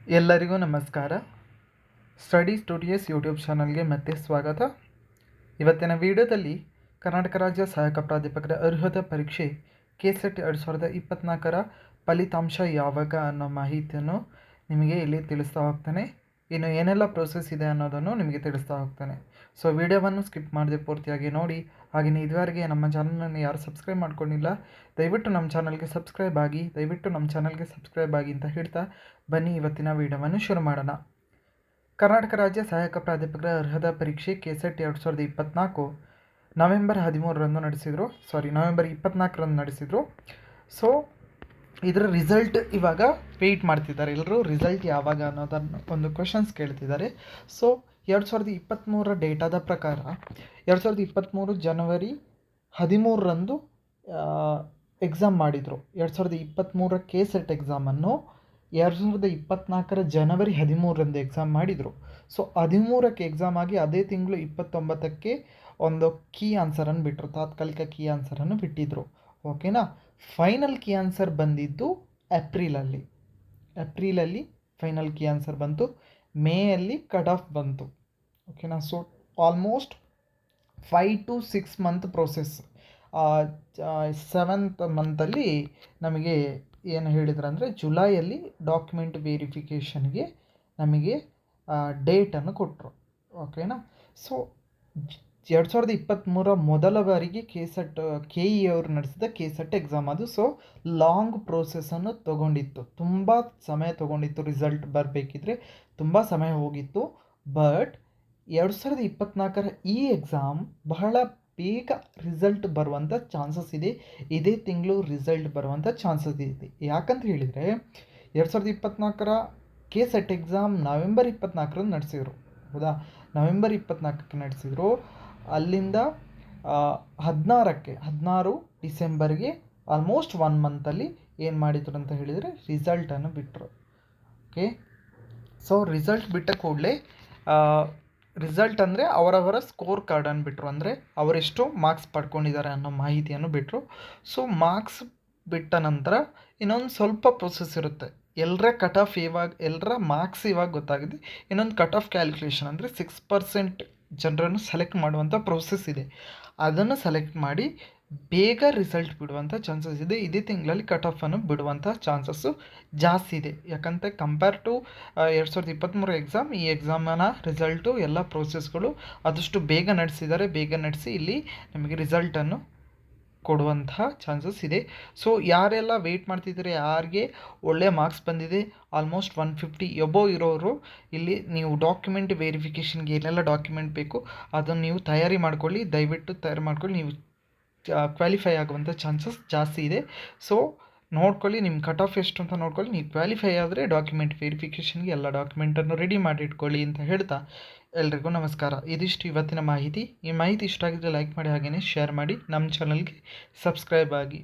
ಎಲ್ಲರಿಗೂ ನಮಸ್ಕಾರ. Study studios YouTube ಚಾನಲ್ಗೆ ಮತ್ತೆ ಸ್ವಾಗತ. ಇವತ್ತಿನ ವಿಡಿಯೋದಲ್ಲಿ ಕರ್ನಾಟಕ ರಾಜ್ಯ ಸಹಾಯಕ ಪ್ರಾಧ್ಯಾಪಕರ ಅರ್ಹತಾ ಪರೀಕ್ಷೆ KCET 2024ರ ಫಲಿತಾಂಶ ಯಾವಾಗ ಅನ್ನೋ ಮಾಹಿತಿಯನ್ನು ನಿಮಗೆ ಇಲ್ಲಿ ತಿಳಿಸ್ತಾ ಹೋಗ್ತಾನೆ. ಇನ್ನು ಏನೆಲ್ಲ ಪ್ರೋಸೆಸ್ ಇದೆ ಅನ್ನೋದನ್ನು ನಿಮಗೆ ತಿಳಿಸ್ತಾ ಹೋಗ್ತಾನೆ. ಸೊ ವಿಡಿಯೋವನ್ನು ಸ್ಕಿಪ್ ಮಾಡದೆ ಪೂರ್ತಿಯಾಗಿ ನೋಡಿ. ಹಾಗೆಯೇ ಇದುವರೆಗೆ ನಮ್ಮ ಚಾನಲನ್ನು ಯಾರು ಸಬ್ಸ್ಕ್ರೈಬ್ ಮಾಡ್ಕೊಂಡಿಲ್ಲ ದಯವಿಟ್ಟು ನಮ್ಮ ಚಾನಲ್ಗೆ ಸಬ್ಸ್ಕ್ರೈಬ್ ಆಗಿ ಅಂತ ಹೇಳ್ತಾ ಬನ್ನಿ ಇವತ್ತಿನ ವಿಡಿಯೋವನ್ನು ಶುರು ಮಾಡೋಣ. ಕರ್ನಾಟಕ ರಾಜ್ಯ ಸಹಾಯಕ ಪ್ರಾಧ್ಯಾಪಕರ ಅರ್ಹತಾ ಪರೀಕ್ಷೆ KCET 2024 ನವೆಂಬರ್ 24ರಂದು ನಡೆಸಿದರು. ಸೊ ಇದರ ರಿಸಲ್ಟ್ ಇವಾಗ ವೆಯ್ಟ್ ಮಾಡ್ತಿದ್ದಾರೆ ಎಲ್ಲರೂ. ರಿಸಲ್ಟ್ ಯಾವಾಗ ಅನ್ನೋದನ್ನು ಒಂದು ಕ್ವಶನ್ಸ್ ಕೇಳ್ತಿದ್ದಾರೆ. ಸೊ 2023ರ ಡೇಟಾದ ಪ್ರಕಾರ 2023 ಜನವರಿ 13ರಂದು ಎಕ್ಸಾಮ್ ಮಾಡಿದರು. 2023ರ KCET ಎಕ್ಸಾಮನ್ನು 2024ರ ಜನವರಿ 13ರಂದು ಎಕ್ಸಾಮ್ ಮಾಡಿದರು. ಸೊ 13ಕ್ಕೆ ಎಕ್ಸಾಮ್ ಆಗಿ ಅದೇ ತಿಂಗಳು 29ಕ್ಕೆ ಒಂದು ಕೀ ಆನ್ಸರನ್ನು ಬಿಟ್ಟರು, ತಾತ್ಕಾಲಿಕ ಕೀ ಆನ್ಸರನ್ನು ಬಿಟ್ಟಿದ್ದರು. ಓಕೆನಾ. ಫೈನಲ್ ಕೀ ಆನ್ಸರ್ ಬಂದಿದ್ದು ಏಪ್ರಿಲಲ್ಲಿ ಫೈನಲ್ ಕೀ ಆನ್ಸರ್ ಬಂತು. ಮೇಯಲ್ಲಿ ಕಟ್ ಆಫ್ ಬಂತು. ಓಕೆನಾ. So almost 5 to 6 month process. 7th ಮಂತಲ್ಲಿ ನಮಗೆ ಏನು ಹೇಳಿದ್ರು ಅಂದರೆ ಜುಲೈಯಲ್ಲಿ ಡಾಕ್ಯುಮೆಂಟ್ ವೆರಿಫಿಕೇಷನ್ಗೆ ನಮಗೆ ಡೇಟನ್ನು ಕೊಟ್ಟರು. ಓಕೆನಾ. ಸೊ 2023ರ ಮೊದಲ ಬಾರಿಗೆ KE ಅವರು ನಡೆಸಿದ KCET ಎಕ್ಸಾಮ್ ಅದು. ಸೊ ಲಾಂಗ್ ಪ್ರೋಸೆಸ್ಸನ್ನು ತೊಗೊಂಡಿತ್ತು, ತುಂಬ ಸಮಯ ತೊಗೊಂಡಿತ್ತು. ರಿಸಲ್ಟ್ ಬರಬೇಕಿದ್ರೆ ತುಂಬ ಸಮಯ ಹೋಗಿತ್ತು. ಬಟ್ 2024ರ ಈ ಎಕ್ಸಾಮ್ ಬಹಳ ಬೇಗ ರಿಸಲ್ಟ್ ಬರುವಂಥ ಚಾನ್ಸಸ್ ಇದೆ. ಇದೇ ತಿಂಗಳು ರಿಸಲ್ಟ್ ಬರುವಂಥ ಚಾನ್ಸಸ್ ಇದೆ. ಯಾಕಂತ ಹೇಳಿದರೆ 2024ರ KCET ಎಕ್ಸಾಮ್ ನವೆಂಬರ್ 24ರಂದು ನಡೆಸಿದರು. ಹೌದಾ. ನವೆಂಬರ್ 24ಕ್ಕೆ ನಡೆಸಿದರು. ಅಲ್ಲಿಂದ 16 ಡಿಸೆಂಬರ್ಗೆ ಆಲ್ಮೋಸ್ಟ್ 1 ಮಂತಲ್ಲಿ ಏನು ಮಾಡಿದ್ರು ಅಂತ ಹೇಳಿದರೆ ರಿಸಲ್ಟನ್ನು ಬಿಟ್ಟರು. ಓಕೆ. ಸೊ ರಿಸಲ್ಟ್ ಬಿಟ್ಟ ಕೂಡಲೇ ರಿಸಲ್ಟ್ ಅಂದರೆ ಅವರವರ ಸ್ಕೋರ್ ಕಾರ್ಡನ್ನು ಬಿಟ್ಟರು, ಅಂದರೆ ಅವರೆಷ್ಟು ಮಾರ್ಕ್ಸ್ ಪಡ್ಕೊಂಡಿದ್ದಾರೆ ಅನ್ನೋ ಮಾಹಿತಿಯನ್ನು ಬಿಟ್ಟರು. ಸೊ ಮಾರ್ಕ್ಸ್ ಬಿಟ್ಟ ನಂತರ ಇನ್ನೊಂದು ಸ್ವಲ್ಪ ಪ್ರೋಸೆಸ್ ಇರುತ್ತೆ. ಎಲ್ಲರ ಮಾರ್ಕ್ಸ್ ಇವಾಗ ಗೊತ್ತಾಗಿದೆ. ಇನ್ನೊಂದು ಕಟ್ ಆಫ್ ಕ್ಯಾಲ್ಕುಲೇಷನ್ ಅಂದರೆ 6% ಜನರನ್ನು ಸೆಲೆಕ್ಟ್ ಮಾಡುವಂಥ ಪ್ರೋಸೆಸ್ ಇದೆ. ಅದನ್ನು ಸೆಲೆಕ್ಟ್ ಮಾಡಿ ಬೇಗ ರಿಸಲ್ಟ್ ಬಿಡುವಂಥ ಚಾನ್ಸಸ್ ಇದೆ. ಇದೇ ತಿಂಗಳಲ್ಲಿ ಕಟ್ ಆಫನ್ನು ಬಿಡುವಂಥ ಚಾನ್ಸಸ್ಸು ಜಾಸ್ತಿ ಇದೆ. ಯಾಕಂದರೆ ಕಂಪೇರ್ ಟು 2023 ಎಕ್ಸಾಮ್, ಈ ಎಕ್ಸಾಮನ ರಿಸಲ್ಟು ಎಲ್ಲ ಪ್ರೋಸೆಸ್ಗಳು ಆದಷ್ಟು ಬೇಗ ನಡೆಸಿ ಇಲ್ಲಿ ನಮಗೆ ರಿಸಲ್ಟನ್ನು ಕೊಡುವಂತಹ ಚಾನ್ಸಸ್ ಇದೆ. ಸೊ ಯಾರೆಲ್ಲ ವೆಯ್ಟ್ ಮಾಡ್ತಿದ್ದಾರೆ, ಯಾರಿಗೆ ಒಳ್ಳೆಯ ಮಾರ್ಕ್ಸ್ ಬಂದಿದೆ, ಆಲ್ಮೋಸ್ಟ್ 150 ಎಬೋ ಇರೋರು ಇಲ್ಲಿ ನೀವು ಡಾಕ್ಯುಮೆಂಟ್ ವೆರಿಫಿಕೇಷನ್ಗೆ ಏನೆಲ್ಲ ಡಾಕ್ಯುಮೆಂಟ್ ಬೇಕು ಅದನ್ನು ನೀವು ದಯವಿಟ್ಟು ತಯಾರು ಮಾಡ್ಕೊಳ್ಳಿ. ನೀವು ಕ್ವಾಲಿಫೈ ಆಗುವಂಥ ಚಾನ್ಸಸ್ ಜಾಸ್ತಿ ಇದೆ. ಸೊ ನೋಡ್ಕೊಳ್ಳಿ, ನಿಮ್ಮ ಕಟ್ ಆಫ್ ಎಷ್ಟು ಅಂತ ನೋಡ್ಕೊಳ್ಳಿ. ನೀವು ಕ್ವಾಲಿಫೈ ಆದರೆ ಡಾಕ್ಯುಮೆಂಟ್ ವೆರಿಫಿಕೇಷನ್ಗೆ ಎಲ್ಲ ಡಾಕ್ಯುಮೆಂಟನ್ನು ರೆಡಿ ಮಾಡಿ ಇಟ್ಕೊಳ್ಳಿ ಅಂತ ಹೇಳ್ತಾ ಎಲ್ರಿಗೂ ನಮಸ್ಕಾರ. ಇದಿಷ್ಟು ಇವತ್ತಿನ ಮಾಹಿತಿ. ಈ ಮಾಹಿತಿ ಇಷ್ಟ ಆಗಿದ್ರೆ ಲೈಕ್ ಮಾಡಿ, ಹಾಗೆಯೇ ಶೇರ್ ಮಾಡಿ, ನಮ್ಮ ಚಾನಲ್ಗೆ ಸಬ್ಸ್ಕ್ರೈಬ್ ಆಗಿ.